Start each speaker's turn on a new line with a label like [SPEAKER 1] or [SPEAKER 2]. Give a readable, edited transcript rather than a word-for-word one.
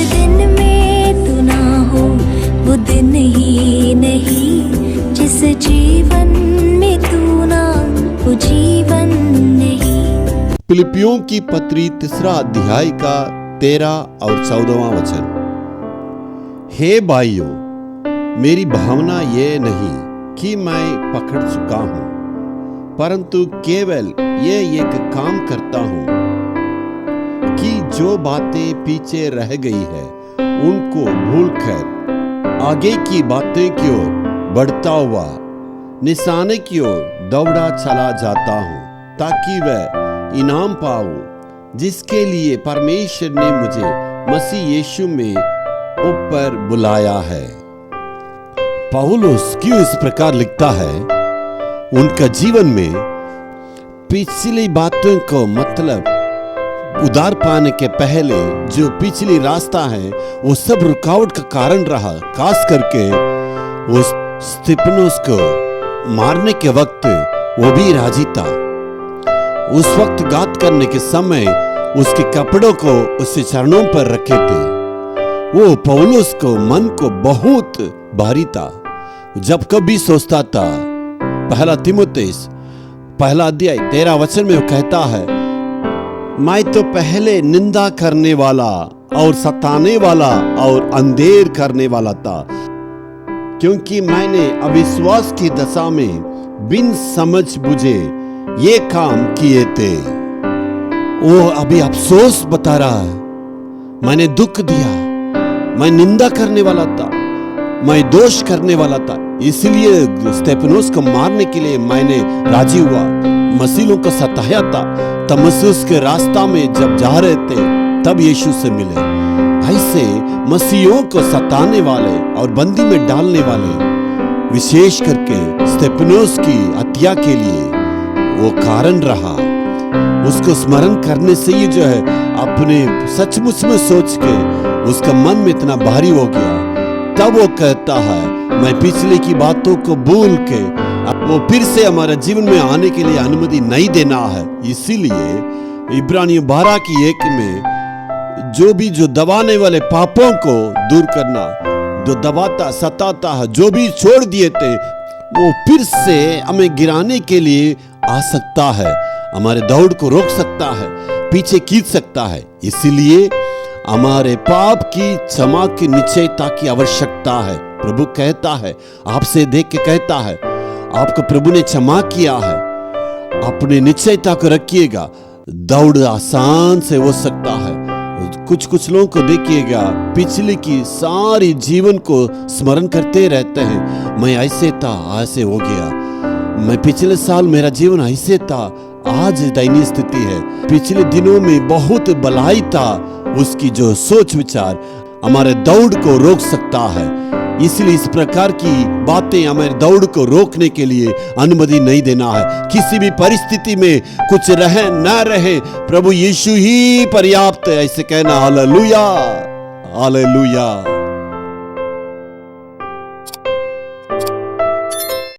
[SPEAKER 1] दिन में तू ना हो वो दिन ही नहीं, जिस जीवन में तू ना वो जीवन नहीं।
[SPEAKER 2] फिलिपियों की पत्री 3 अध्याय का 13 और 14वां वचन। हे भाइयों, मेरी भावना ये नहीं कि मैं पकड़ चुका हूं, परंतु केवल ये एक काम करता हूं कि जो बातें पीछे रह गई है उनको भूलकर आगे की बातें की ओर बढ़ता हुआ निशाने की ओर दौड़ा चला जाता हूं, ताकि वह इनाम पाऊं जिसके लिए परमेश्वर ने मुझे मसीह यीशु में ऊपर बुलाया है। पौलुस क्यों इस प्रकार लिखता है? उनका जीवन में पिछली बातों को मतलब उधार पाने के पहले जो पिछली रास्ता है वो सब रुकावट का कारण रहा। खास करके वो स्तिफनुस को मारने के वक्त वो भी राजी था। उस वक्त घात करने के समय उसके कपड़ों को उसके चरणों पर रखे थे। वो पौलुस को मन को बहुत भारी था। जब कभी सोचता था, 1 तीमुथियुस 1 अध्याय 13 वचन में वो कहता है, मैं तो पहले निंदा करने वाला और सताने वाला और अंधेर करने वाला था, क्योंकि मैंने अविश्वास की दशा में बिन समझ बुझे ये काम किए थे। वो अभी अफसोस बता रहा है, मैंने दुख दिया, मैं निंदा करने वाला था, मैं दोष करने वाला था, इसलिए स्तिफनुस को मारने के लिए मैंने राजी हुआ। मसीहों को सताया था। तमस्कुस के रास्ता में जब जा रहे थे तब यीशु से मिले। ऐसे मसीहों को सताने वाले और बंदी में डालने वाले, विशेष करके स्तिफनुस की हत्या के लिए वो कारण रहा। उसको स्मरण करने से ही जो है अपने सचमुच में सोच के उसका मन में इतना भारी हो गया। तब वो कहता है, मैं पिछले की बातों को भूल के वो फिर से हमारे जीवन में आने के लिए अनुमति नहीं देना है। इसीलिए इब्रानियों 12 की 1 में जो दबाने वाले पापों को दूर करना, जो दबाता सताता है, जो भी छोड़ दिए थे वो फिर से हमें गिराने के लिए आ सकता है, हमारे दौड़ को रोक सकता है, पीछे खींच सकता है। इसीलिए हमारे पाप की क्षमा की निश्चयता की आवश्यकता है। प्रभु कहता है, आपसे देख के कहता है, आपको प्रभु ने क्षमा किया है, अपनी निश्चयता को रखिएगा, दौड़ आसान से हो सकता है। कुछ लोगों को देखिएगा, पिछले की सारी जीवन को स्मरण करते रहते हैं, मैं ऐसे था, ऐसे हो गया, मैं पिछले साल मेरा जीवन ऐसे था, आज दयनीय स्थिति है, पिछले दिनों में बहुत भलाई था। उसकी जो सोच विचार हमारे दौड़ को रोक सकता है। इसलिए इस प्रकार की बातें हमारे दौड़ को रोकने के लिए अनुमति नहीं देना है। किसी भी परिस्थिति में कुछ रहे न रहे, प्रभु यीशु ही पर्याप्त है, ऐसे कहना। Hallelujah, hallelujah.